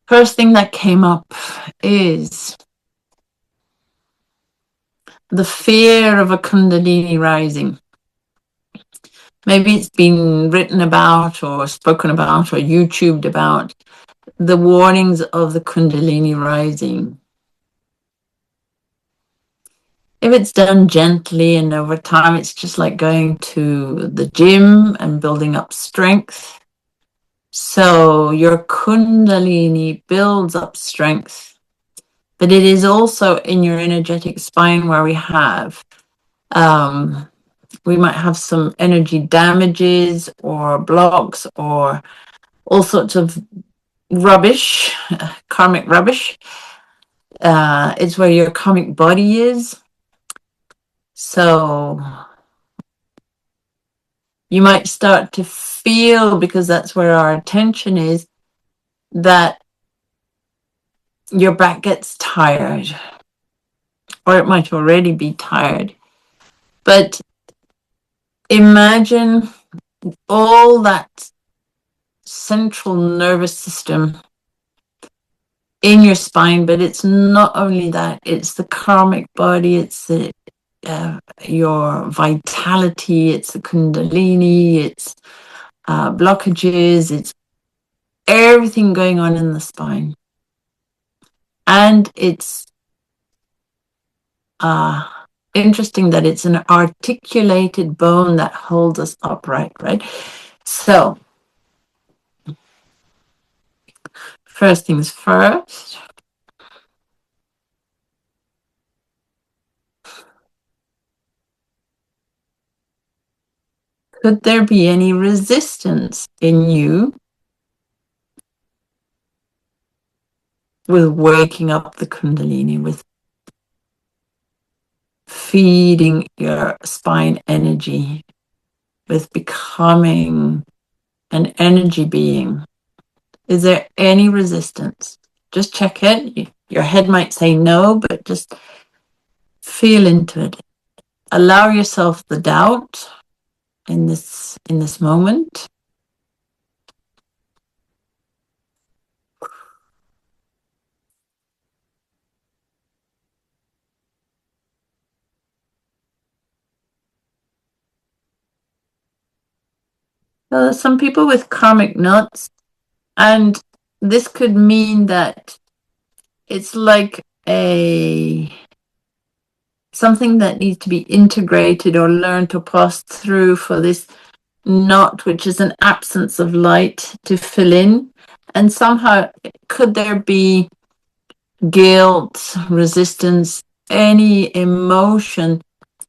First thing that came up is the fear of a Kundalini rising. Maybe it's been written about or spoken about or YouTubed about the warnings of the Kundalini rising. If it's done gently and over time, it's just like going to the gym and building up strength. So your Kundalini builds up strength, but it is also in your energetic spine where we might have some energy damages or blocks or all sorts of rubbish, karmic rubbish. It's where your karmic body is. So you might start to feel, because that's where our attention is, that your back gets tired, or it might already be tired. But imagine all that central nervous system in your spine, but it's not only that, it's the karmic body, it's your vitality, it's the Kundalini, it's blockages, it's everything going on in the spine. And it's interesting that it's an articulated bone that holds us upright, right? So, first things first. Could there be any resistance in you with waking up the Kundalini, with feeding your spine energy, with becoming an energy being? Is there any resistance? Just check it. Your head might say no, but just feel into it. Allow yourself the doubt in this moment. Some people with karmic knots, and this could mean that it's like something that needs to be integrated or learned or passed through for this knot, which is an absence of light, to fill in. And somehow, could there be guilt, resistance, any emotion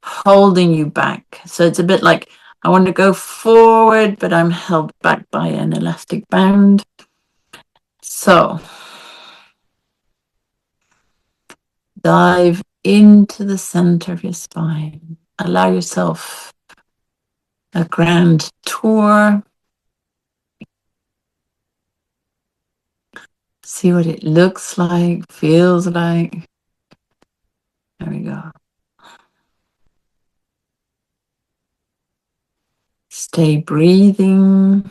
holding you back? So it's a bit like, I want to go forward, but I'm held back by an elastic band. So dive into the center of your spine. Allow yourself a grand tour. See what it looks like, feels like. There we go. Stay breathing.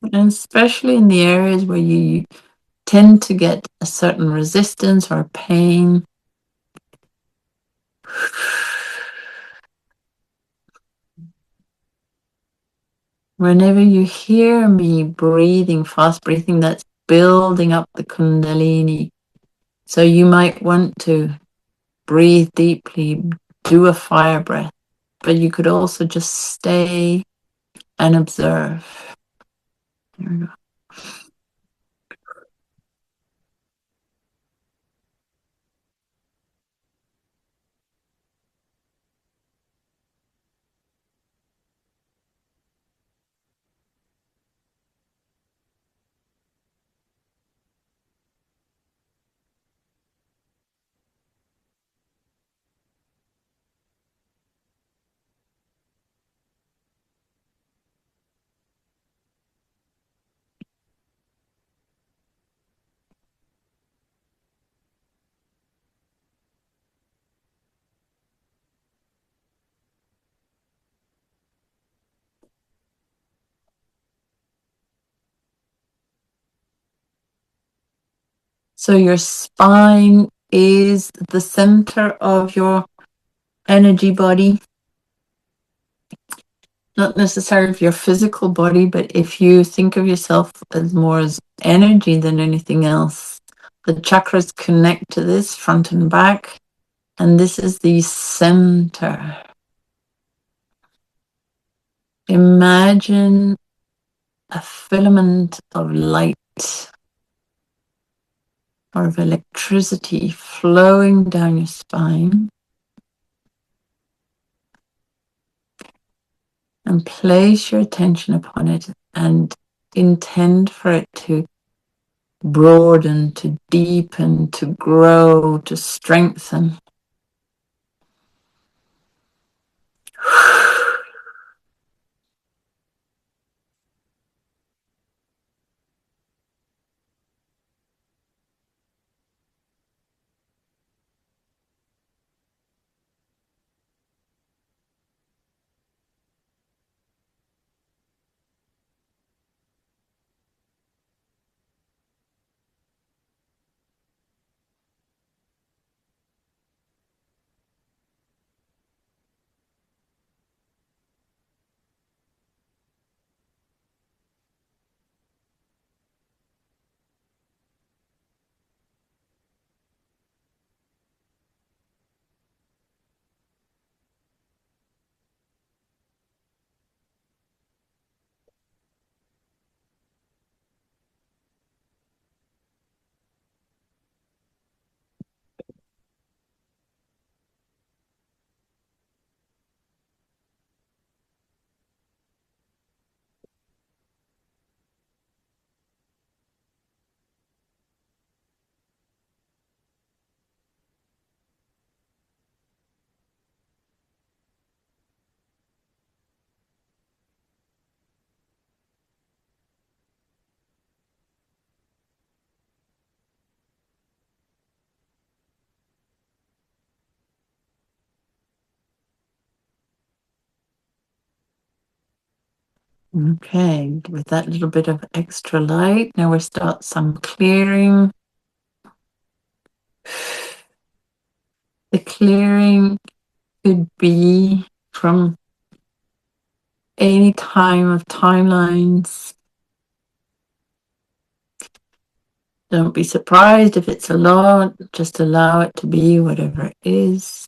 And especially in the areas where you tend to get a certain resistance or pain. Whenever you hear me breathing, fast breathing, that's building up the Kundalini. So you might want to breathe deeply, do a fire breath, but you could also just stay and observe. There we go. So your spine is the center of your energy body, not necessarily of your physical body, but if you think of yourself as more as energy than anything else, the chakras connect to this front and back, and this is the center. Imagine a filament of light or of electricity flowing down your spine, and place your attention upon it and intend for it to broaden, to deepen, to grow, to strengthen. Okay, with that little bit of extra light, now we'll start some clearing. The clearing could be from any time of timelines. Don't be surprised if it's a lot, just allow it to be whatever it is.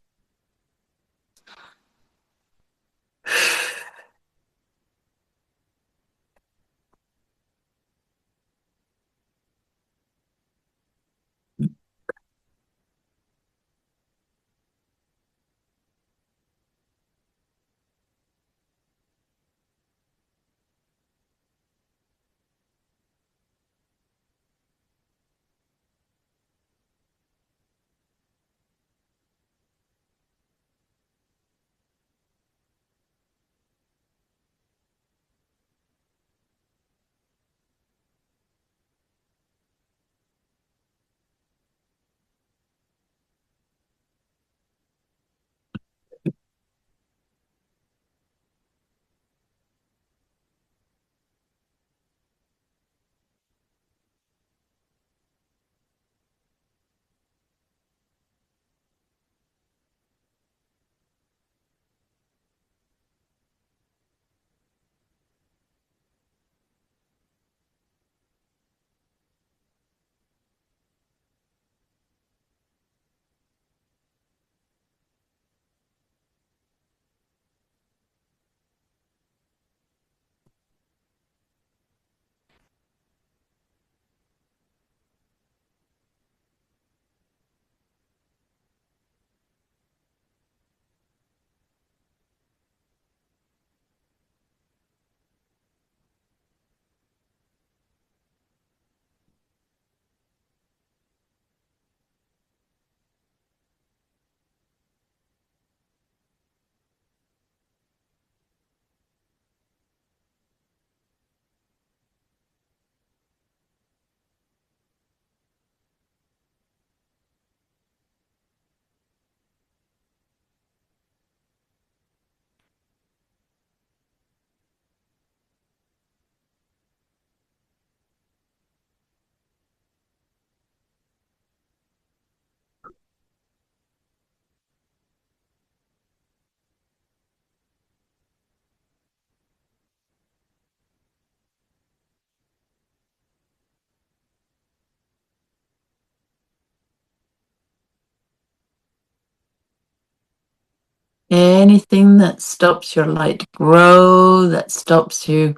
Anything that stops your light grow, that stops you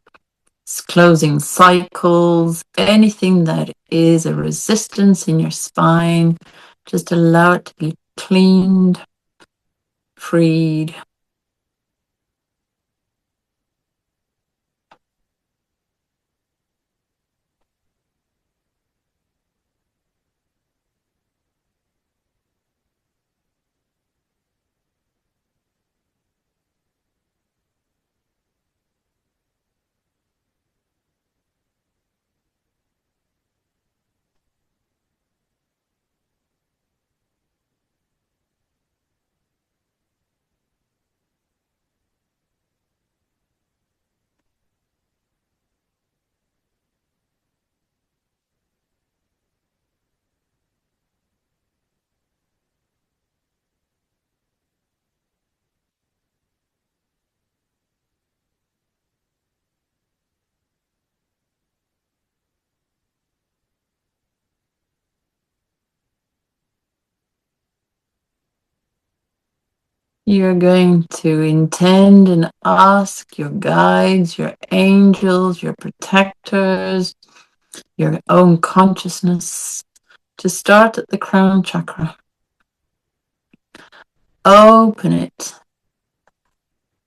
closing cycles, anything that is a resistance in your spine, just allow it to be cleaned, freed. You're going to intend and ask your guides, your angels, your protectors, your own consciousness to start at the crown chakra. Open it,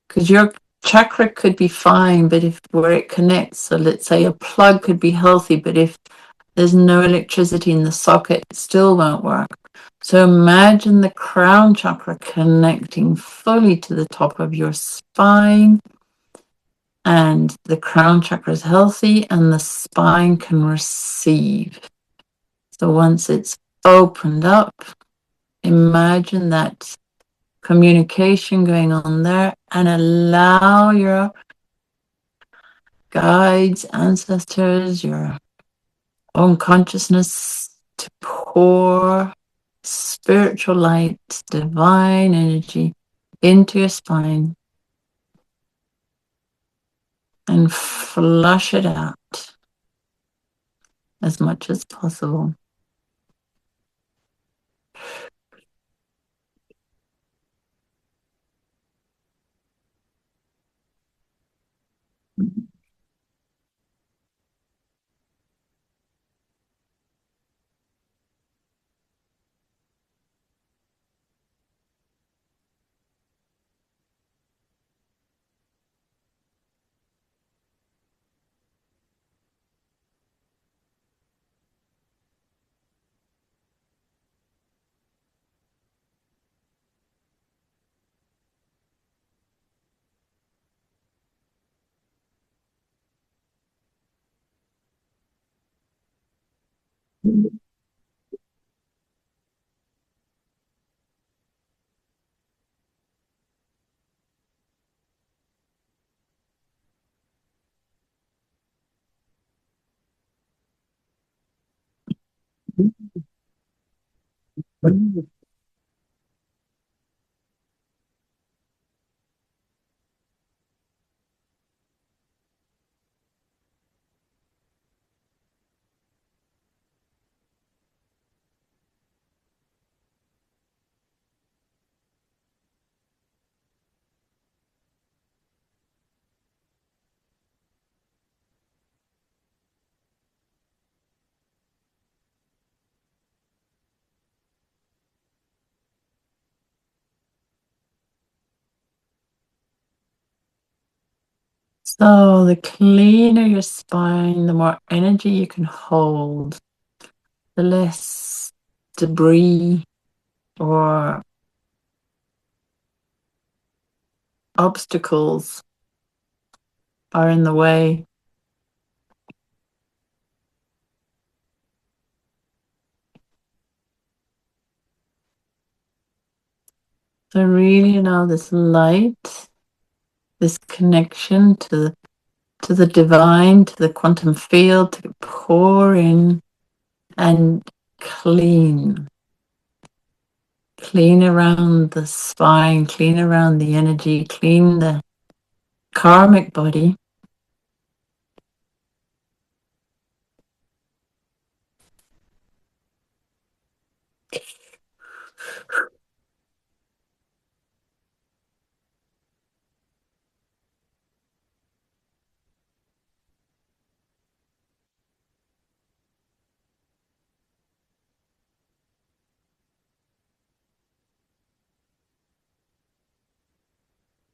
because your chakra could be fine, but if where it connects, so let's say a plug could be healthy, but if there's no electricity in the socket, it still won't work. So imagine the crown chakra connecting fully to the top of your spine, and the crown chakra is healthy and the spine can receive. So once it's opened up, imagine that communication going on there, and allow your guides, ancestors, your own consciousness to pour spiritual light, divine energy into your spine and flush it out as much as possible. So the cleaner your spine, the more energy you can hold, the less debris or obstacles are in the way. So really allow this light, this connection to the divine, to the quantum field, to pour in and clean around the spine, clean around the energy, clean the karmic body.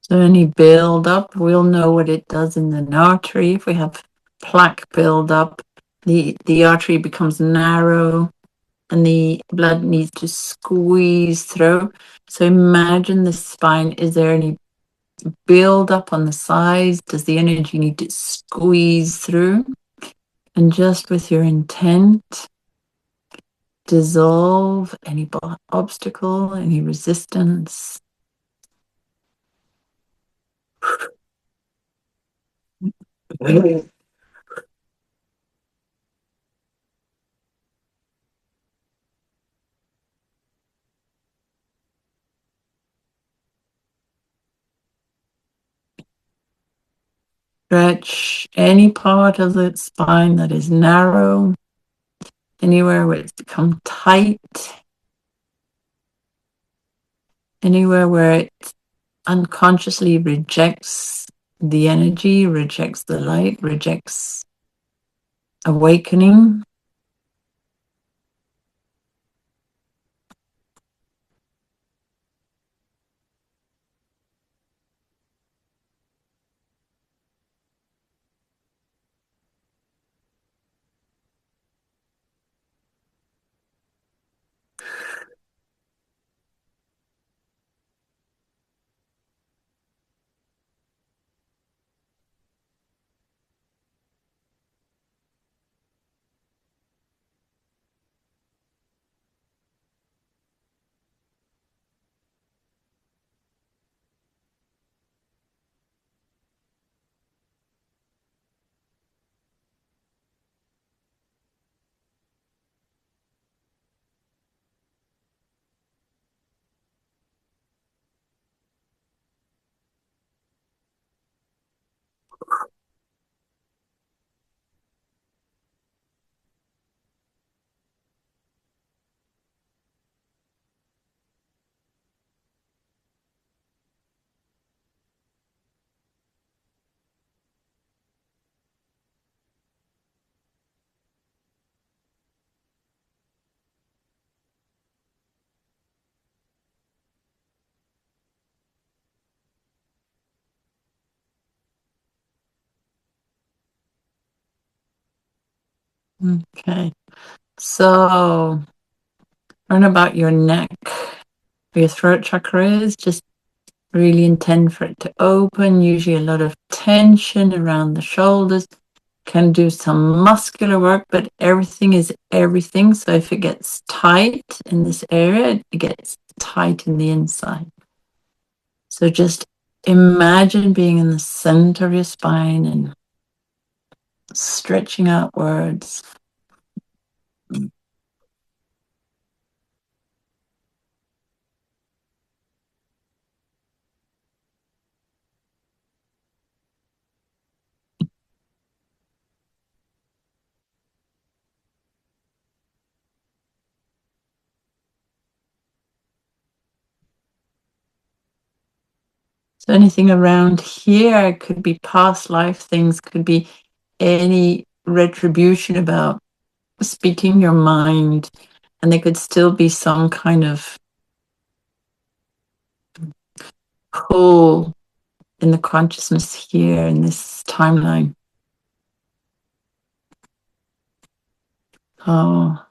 So any build up, we'll know what it does in an artery. If we have plaque build up, the artery becomes narrow and the blood needs to squeeze through. So imagine the spine. Is there any build up on the sides? Does the energy need to squeeze through? And just with your intent, dissolve any obstacle, any resistance. Stretch any part of the spine that is narrow, anywhere where it's become tight, anywhere where it unconsciously rejects the energy, rejects the light, rejects awakening. Okay, so learn about your neck. Where your throat chakra is, just really intend for it to open. Usually a lot of tension around the shoulders. Can do some muscular work, but everything is everything. So if it gets tight in this area, it gets tight in the inside. So just imagine being in the center of your spine and stretching outwards. So anything around here could be past life things, could be any retribution about speaking your mind, and there could still be some kind of pull in the consciousness here in this timeline. Oh,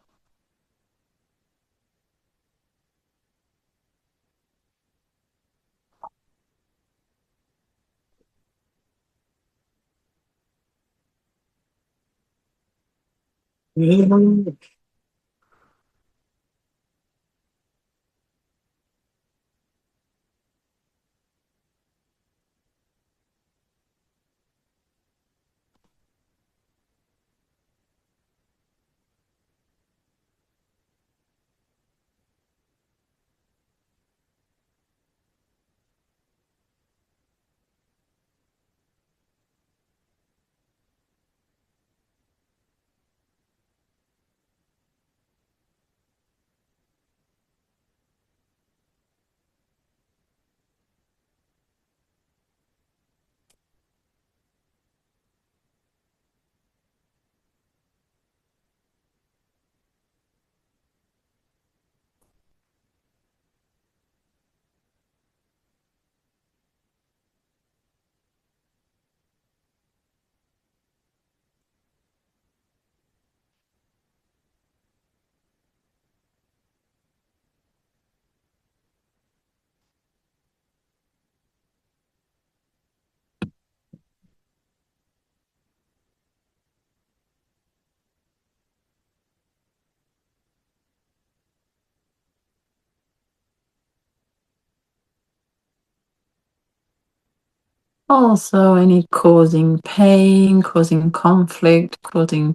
Also, any causing pain, causing conflict, causing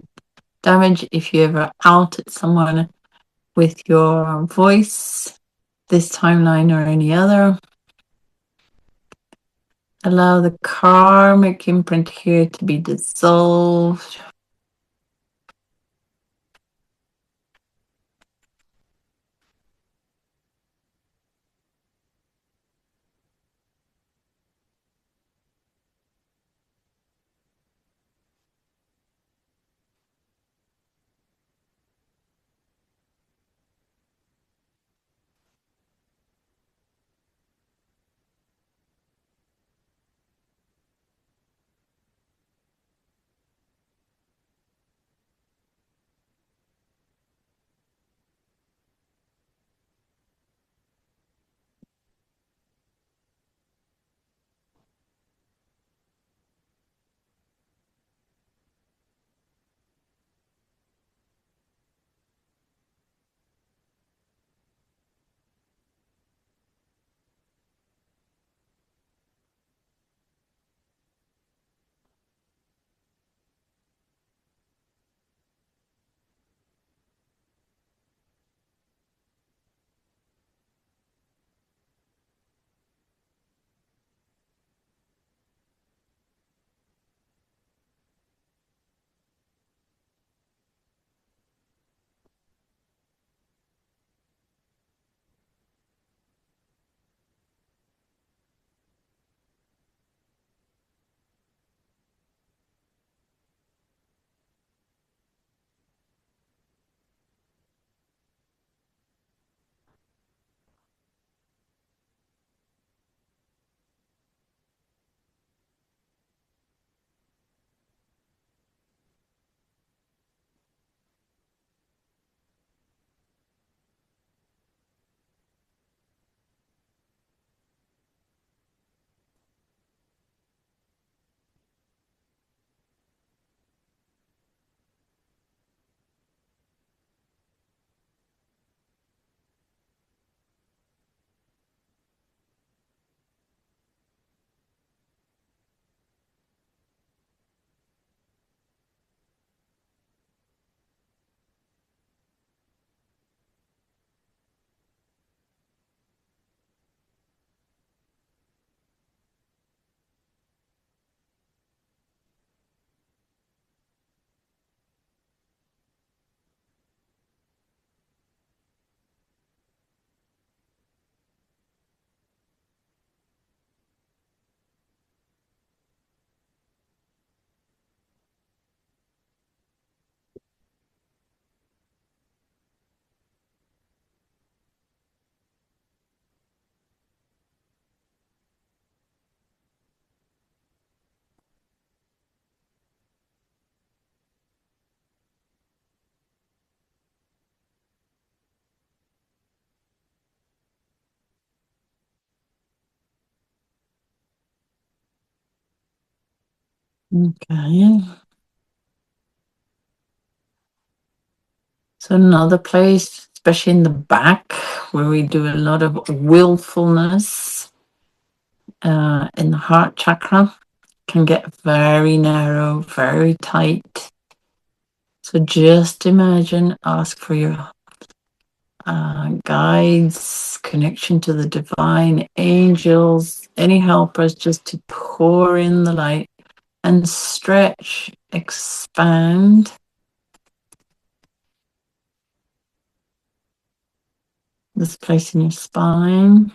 damage if you ever outed someone with your voice, this timeline or any other. Allow the karmic imprint here to be dissolved. Okay. So another place, especially in the back, where we do a lot of willfulness, in the heart chakra, can get very narrow, very tight. So just imagine, ask for your guides, connection to the divine, angels, any helpers, just to pour in the light and stretch, expand this place in your spine.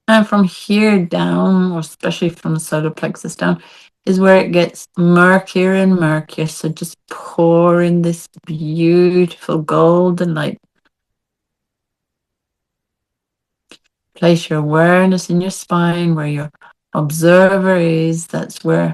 And from here down, or especially from the solar plexus down, is where it gets murkier and murkier. So just pour in this beautiful golden light. Place your awareness in your spine where your observer is. That's where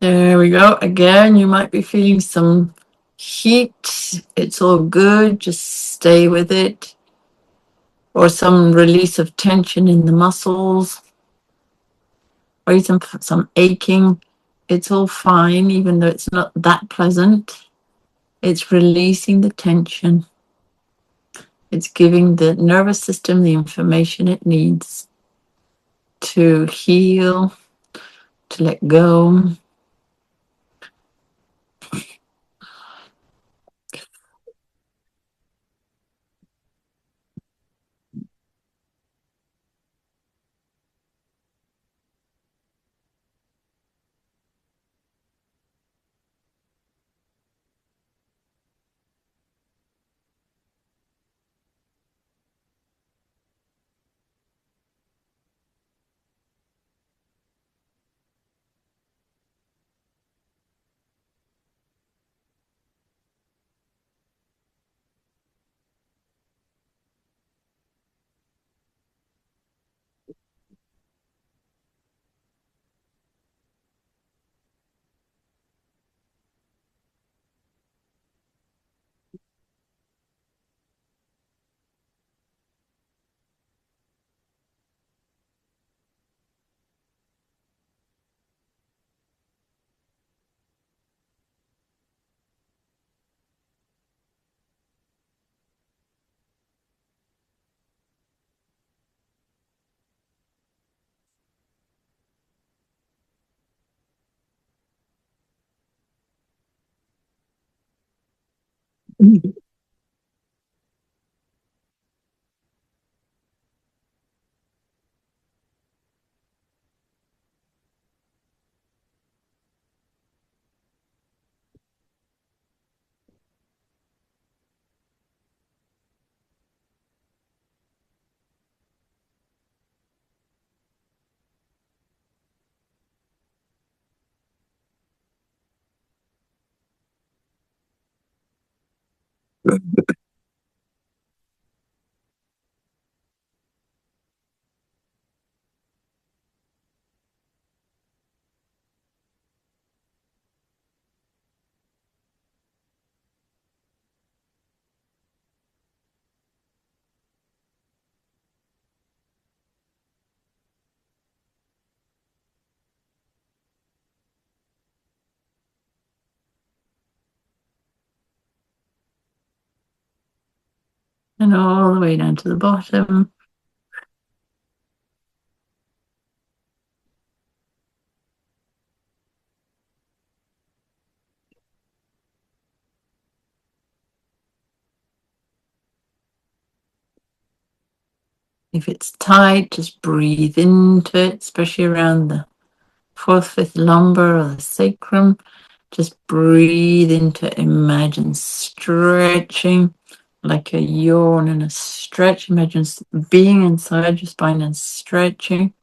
There we go. Again, you might be feeling some heat. It's all good. Just stay with it. Or some release of tension in the muscles, or even some aching. It's all fine, even though it's not that pleasant. It's releasing the tension. It's giving the nervous system the information it needs to heal, to let go. And all the way down to the bottom. If it's tight, just breathe into it, especially around the fourth, fifth lumbar or the sacrum. Just breathe into it. Imagine stretching like a yawn and a stretch. Imagine being inside your spine and stretching.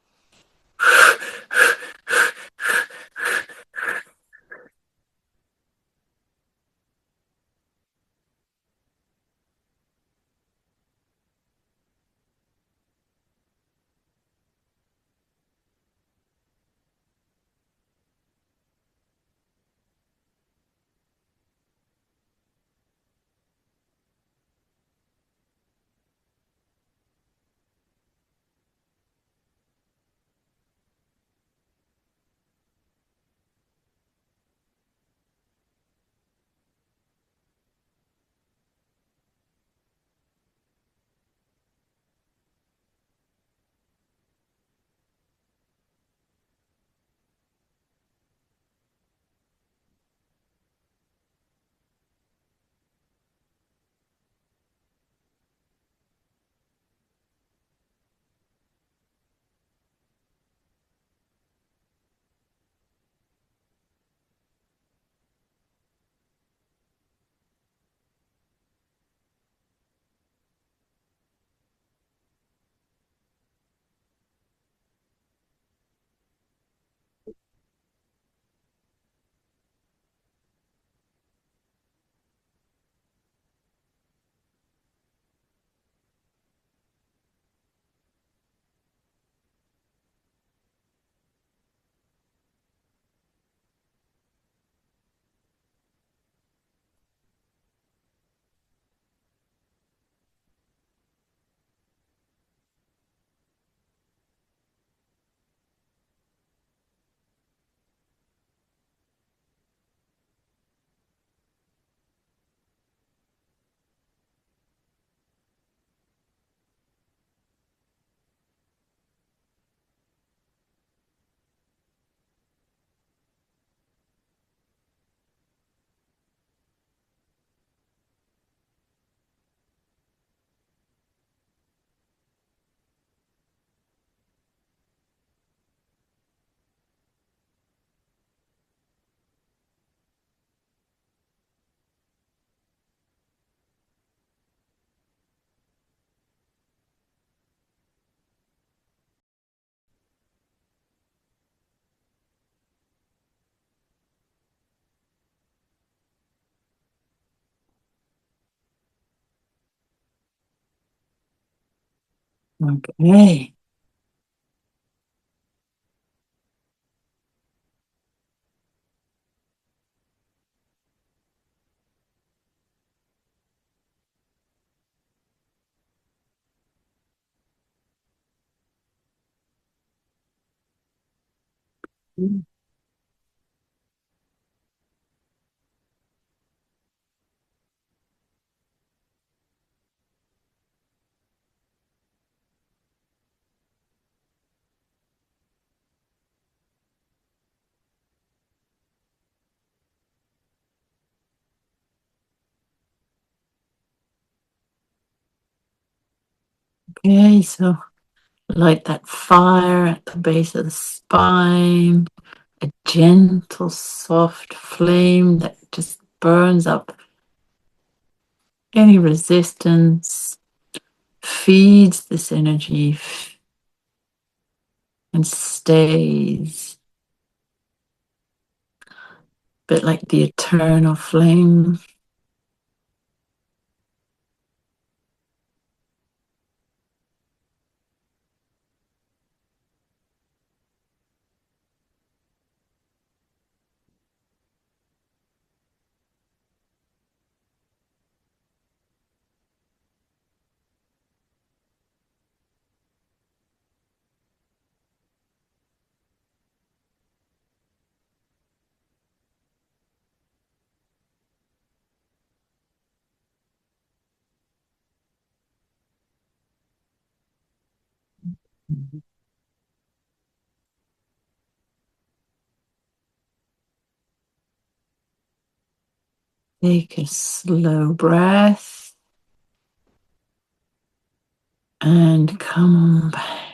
Okay. Okay, so light that fire at the base of the spine, a gentle, soft flame that just burns up any resistance, feeds this energy and stays, a bit like the eternal flame. Take a slow breath and come back.